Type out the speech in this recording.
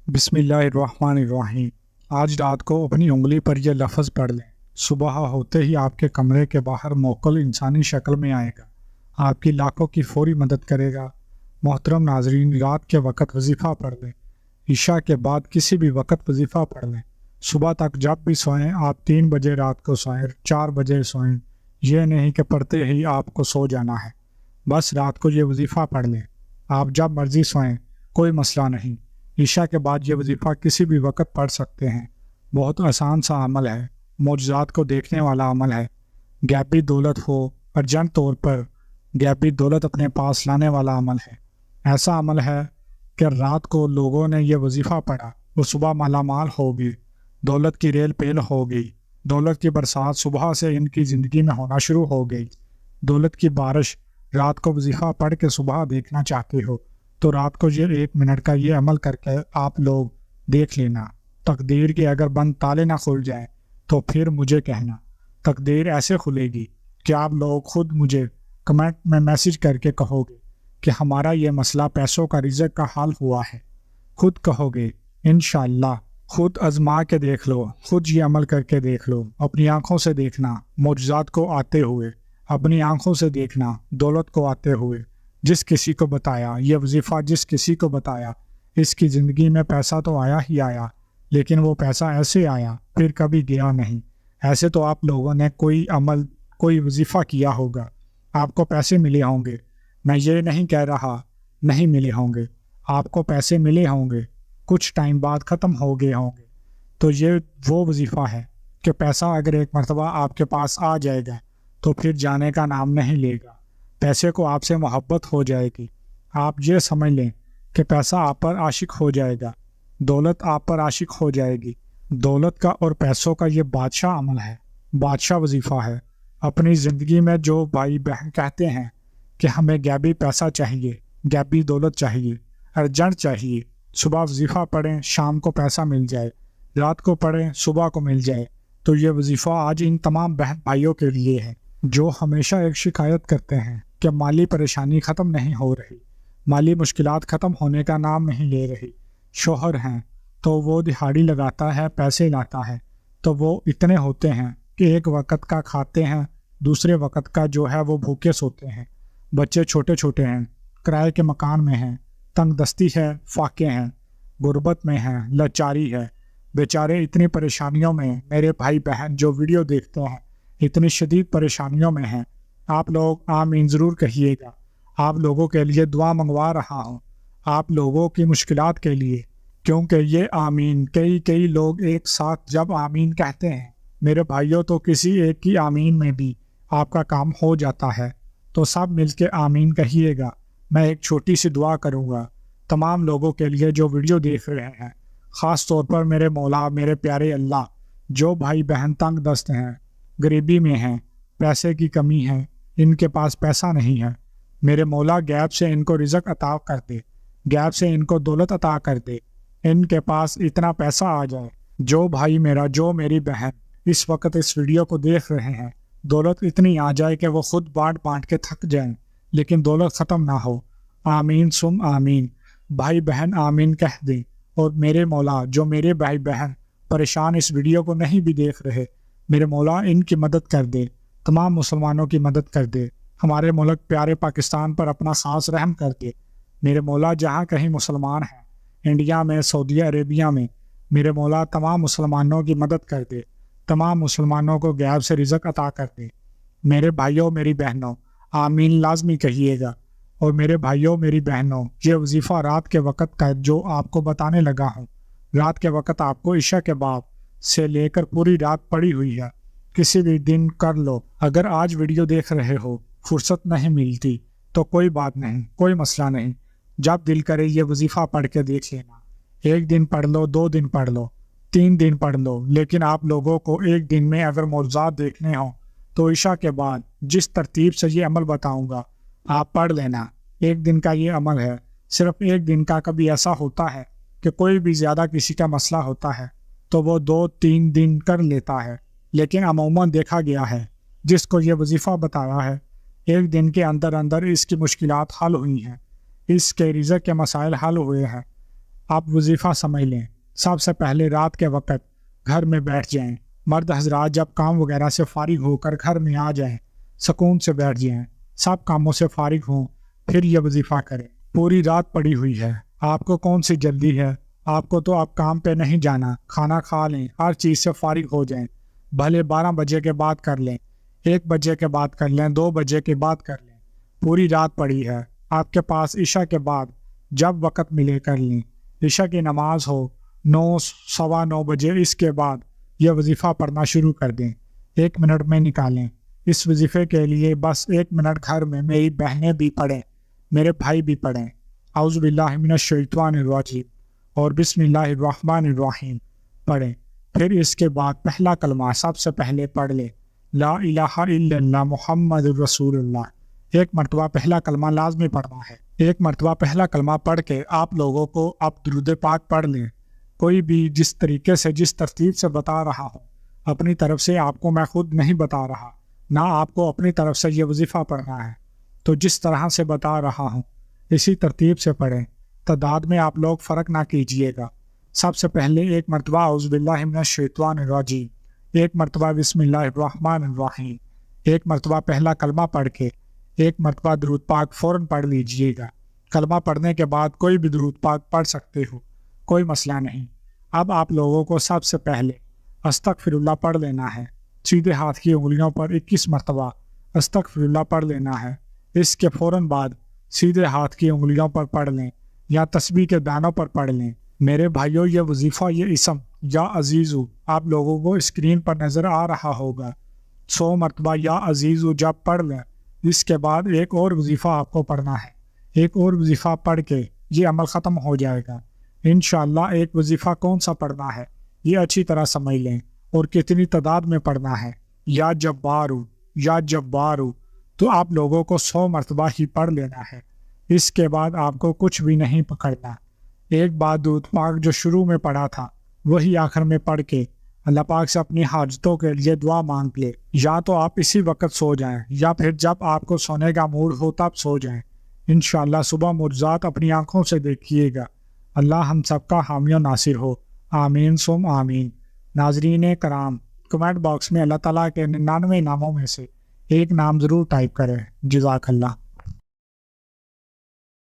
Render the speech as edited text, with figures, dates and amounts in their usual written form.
بسم اللہ الرحمن الرحیم۔ آج رات کو اپنی انگلی پر یہ لفظ پڑھ لیں۔ صبح ہوتے ہی آپ کے کمرے کے باہر موکل انسانی شکل میں آئے گا، آپ کی لاکھوں کی فوری مدد کرے گا۔ محترم ناظرین، رات کے وقت وظیفہ پڑھ لیں۔ عشاء کے بعد کسی بھی وقت وظیفہ پڑھ لیں۔ صبح تک جب بھی سوئیں آپ 3 بجے رات کو سوئیں، 4 بجے سوئیں، یہ نہیں کہ پڑھتے ہی آپ کو سو جانا ہے۔ بس رات کو یہ وظیفہ پڑھ لیں۔ آپ جب مرضی سوئیں، کوئی مسئلہ نہیں۔ عشاء کے بعد یہ وظیفہ کسی بھی وقت پڑھ سکتے ہیں۔ بہت آسان سا عمل ہے، معجزات کو دیکھنے والا عمل ہے۔ غیبی دولت ہو، ارجنٹ طور پر غیبی دولت اپنے پاس لانے والا عمل ہے۔ ایسا عمل ہے کہ رات کو لوگوں نے یہ وظیفہ پڑھا، وہ صبح مالا مال ہوگی، دولت کی ریل پیل ہوگی، دولت کی برسات صبح سے ان کی زندگی میں ہونا شروع ہو گئی۔ دولت کی بارش رات کو وظیفہ پڑھ کے صبح دیکھنا چاہتے ہو تو رات کو یہ 1 منٹ کا یہ عمل کر کے آپ لوگ دیکھ لینا۔ تقدیر کے اگر بند تالے نہ کھل جائیں تو پھر مجھے کہنا۔ تقدیر ایسے کھلے گی کہ آپ لوگ خود مجھے کمنٹ میں میسج کر کے کہو گے کہ ہمارا یہ مسئلہ پیسوں کا رزق کا حل ہوا ہے۔ خود کہو گے انشاءاللہ۔ خود آزما کے دیکھ لو، خود یہ عمل کر کے دیکھ لو، اپنی آنکھوں سے دیکھنا معجزات کو آتے ہوئے، اپنی آنکھوں سے دیکھنا دولت کو آتے ہوئے۔ جس کسی کو بتایا یہ وظیفہ، جس کسی کو بتایا، اس کی زندگی میں پیسہ تو آیا ہی آیا، لیکن وہ پیسہ ایسے آیا پھر کبھی گیا نہیں۔ ایسے تو آپ لوگوں نے کوئی عمل، کوئی وظیفہ کیا ہوگا، آپ کو پیسے ملے ہوں گے۔ میں یہ نہیں کہہ رہا نہیں ملے ہوں گے، آپ کو پیسے ملے ہوں گے، کچھ ٹائم بعد ختم ہو گئے ہوں گے۔ تو یہ وہ وظیفہ ہے کہ پیسہ اگر ایک مرتبہ آپ کے پاس آ جائے گا تو پھر جانے کا نام نہیں لے گا۔ پیسے کو آپ سے محبت ہو جائے گی۔ آپ یہ سمجھ لیں کہ پیسہ آپ پر عاشق ہو جائے گا، دولت آپ پر عاشق ہو جائے گی۔ دولت کا اور پیسوں کا یہ بادشاہ عمل ہے، بادشاہ وظیفہ ہے۔ اپنی زندگی میں جو بھائی بہن کہتے ہیں کہ ہمیں غیبی پیسہ چاہیے، غیبی دولت چاہیے، ارجنٹ چاہیے، صبح وظیفہ پڑھیں شام کو پیسہ مل جائے، رات کو پڑھیں صبح کو مل جائے، تو یہ وظیفہ آج ان تمام بہن بھائیوں کے لیے ہے جو ہمیشہ ایک شکایت کرتے ہیں کہ مالی پریشانی ختم نہیں ہو رہی، مالی مشکلات ختم ہونے کا نام نہیں لے رہی۔ شوہر ہیں تو وہ دہاڑی لگاتا ہے، پیسے لاتا ہے، تو وہ اتنے ہوتے ہیں کہ ایک وقت کا کھاتے ہیں، دوسرے وقت کا جو ہے وہ بھوکے سوتے ہیں۔ بچے چھوٹے چھوٹے ہیں، کرائے کے مکان میں ہیں، تنگ دستی ہے، فاقے ہیں، غربت میں ہیں، لاچاری ہے۔ بیچارے اتنی پریشانیوں میں، میرے بھائی بہن جو ویڈیو دیکھتے ہیں اتنی شدید پریشانیوں میں ہیں۔ آپ لوگ آمین ضرور کہیے گا۔ آپ لوگوں کے لیے دعا منگوا رہا ہوں، آپ لوگوں کی مشکلات کے لیے، کیونکہ یہ آمین کئی لوگ ایک ساتھ جب آمین کہتے ہیں میرے بھائیوں تو کسی ایک کی آمین میں بھی آپ کا کام ہو جاتا ہے۔ تو سب مل کے آمین کہیے گا۔ میں ایک چھوٹی سی دعا کروں گا تمام لوگوں کے لیے جو ویڈیو دیکھ رہے ہیں، خاص طور پر میرے مولا، میرے پیارے اللہ، جو بھائی بہن تنگ دست ہیں، غریبی میں ہیں، پیسے کی کمی ہے، ان کے پاس پیسہ نہیں ہے، میرے مولا غیب سے ان کو رزق عطا کر دے، غیب سے ان کو دولت عطا کر دے، ان کے پاس اتنا پیسہ آ جائے۔ جو بھائی میرا، جو میری بہن اس وقت اس ویڈیو کو دیکھ رہے ہیں، دولت اتنی آ جائے کہ وہ خود بانٹ کے تھک جائیں لیکن دولت ختم نہ ہو۔ آمین سم آمین۔ بھائی بہن آمین کہہ دیں۔ اور میرے مولا، جو میرے بھائی بہن پریشان اس ویڈیو کو نہیں بھی دیکھ رہے، میرے مولا ان کی مدد کر دے، تمام مسلمانوں کی مدد کر دے، ہمارے ملک پیارے پاکستان پر اپنا خاص رحم کر دے۔ میرے مولا جہاں کہیں مسلمان ہیں، انڈیا میں، سعودی عربیہ میں، میرے مولا تمام مسلمانوں کی مدد کر دے، تمام مسلمانوں کو غیب سے رزق عطا کر دے۔ میرے بھائیوں، میری بہنوں، آمین لازمی کہیے گا۔ اور میرے بھائیوں، میری بہنوں، یہ وظیفہ رات کے وقت کا جو آپ کو بتانے لگا ہوں، رات کے وقت آپ کو عشاء کے بعد سے لے کر پوری رات پڑی ہوئی ہے، کسی بھی دن کر لو۔ اگر آج ویڈیو دیکھ رہے ہو، فرصت نہیں ملتی تو کوئی بات نہیں، کوئی مسئلہ نہیں، جب دل کرے یہ وظیفہ پڑھ کے دیکھ لینا۔ 1 دن پڑھ لو، 2 دن پڑھ لو، 3 دن پڑھ لو، لیکن آپ لوگوں کو 1 دن میں اگر معجزات دیکھنے ہوں تو عشاء کے بعد جس ترتیب سے یہ عمل بتاؤں گا آپ پڑھ لینا۔ 1 دن کا یہ عمل ہے، صرف 1 دن کا۔ کبھی ایسا ہوتا ہے کہ کوئی بھی زیادہ کسی کا مسئلہ ہوتا ہے تو وہ 2-3 دن کر لیتا ہے، لیکن عموماً دیکھا گیا ہے جس کو یہ وظیفہ بتایا ہے 1 دن کے اندر اندر اس کی مشکلات حل ہوئی ہیں، اس کے رزق کے مسائل حل ہوئے ہیں۔ آپ وظیفہ سمجھ لیں۔ سب سے پہلے رات کے وقت گھر میں بیٹھ جائیں۔ مرد حضرات جب کام وغیرہ سے فارغ ہو کر گھر میں آ جائیں، سکون سے بیٹھ جائیں، سب کاموں سے فارغ ہوں، پھر یہ وظیفہ کریں۔ پوری رات پڑی ہوئی ہے، آپ کو کون سی جلدی ہے؟ آپ کو تو اب کام پہ نہیں جانا، کھانا کھا لیں، ہر چیز سے فارغ ہو جائیں۔ بھلے 12 بجے کے بعد کر لیں، 1 بجے کے بعد کر لیں، 2 بجے کے بعد کر لیں۔ پوری رات پڑی ہے آپ کے پاس، عشاء کے بعد جب وقت ملے کر لیں۔ عشاء کی نماز ہو 9 سوا 9 بجے، اس کے بعد یہ وظیفہ پڑھنا شروع کر دیں۔ 1 منٹ میں نکالیں اس وظیفے کے لیے، بس 1 منٹ گھر میں میری بہنیں بھی پڑھیں، میرے بھائی بھی پڑھیں۔ اعوذ باللہ من الشیطان الرجیم اور بسم اللہ الرحمن الرحیم پڑھیں۔ پھر اس کے بعد پہلا کلمہ سب سے پہلے پڑھ لیں، لا الہ الا اللہ محمد الرسول اللہ۔ 1 مرتبہ پہلا کلمہ لازمی پڑھنا ہے۔ 1 مرتبہ پہلا کلمہ پڑھ کے آپ لوگوں کو اب درود پاک پڑھ لیں۔ کوئی بھی جس طریقے سے، جس ترتیب سے بتا رہا ہوں، اپنی طرف سے آپ کو میں خود نہیں بتا رہا، نہ آپ کو اپنی طرف سے یہ وظیفہ پڑھنا ہے، تو جس طرح سے بتا رہا ہوں اسی ترتیب سے پڑھیں۔ تعداد میں آپ لوگ فرق نہ کیجئے گا۔ سب سے پہلے 1 مرتبہ اعوذ باللہ من الشیطان الرجیم، 1 مرتبہ بسم اللہ الرحمن الرحیم، 1 مرتبہ پہلا کلمہ پڑھ کے 1 مرتبہ درود پاک فوراً پڑھ لیجئے گا۔ کلمہ پڑھنے کے بعد کوئی بھی درود پاک پڑھ سکتے ہو، کوئی مسئلہ نہیں۔ اب آپ لوگوں کو سب سے پہلے استغفر اللہ پڑھ لینا ہے۔ سیدھے ہاتھ کی انگلیوں پر 21 مرتبہ استغفر اللہ پڑھ لینا ہے۔ اس کے فوراً بعد سیدھے ہاتھ کی انگلیوں پر پڑھ لیں یا تسبیح کے دانوں پر پڑھ لیں۔ میرے بھائیوں، یہ وظیفہ، یہ اسم یا عزیزو آپ لوگوں کو اسکرین پر نظر آ رہا ہوگا۔ 100 مرتبہ یا عزیزو جب پڑھ لیں، اس کے بعد ایک اور وظیفہ آپ کو پڑھنا ہے۔ ایک اور وظیفہ پڑھ کے یہ عمل ختم ہو جائے گا انشاءاللہ۔ ایک وظیفہ کون سا پڑھنا ہے یہ اچھی طرح سمجھ لیں، اور کتنی تعداد میں پڑھنا ہے۔ یا جبارو، یا جبارو، تو آپ لوگوں کو 100 مرتبہ ہی پڑھ لینا ہے۔ اس کے بعد آپ کو کچھ بھی نہیں پکڑنا۔ ایک بار درود پاک جو شروع میں پڑھا تھا وہی آخر میں پڑھ کے اللہ پاک سے اپنی حاجتوں کے لیے دعا مانگ لے۔ یا تو آپ اسی وقت سو جائیں، یا پھر جب آپ کو سونے کا موڈ ہو تب سو جائیں۔ انشاءاللہ صبح معجزات اپنی آنکھوں سے دیکھیے گا۔ اللہ ہم سب کا حامی و ناصر ہو، آمین ثم آمین۔ ناظرین کرام، کمنٹ باکس میں اللہ تعالیٰ کے 99 ناموں میں سے ایک نام ضرور ٹائپ کریں۔ جزاک اللہ۔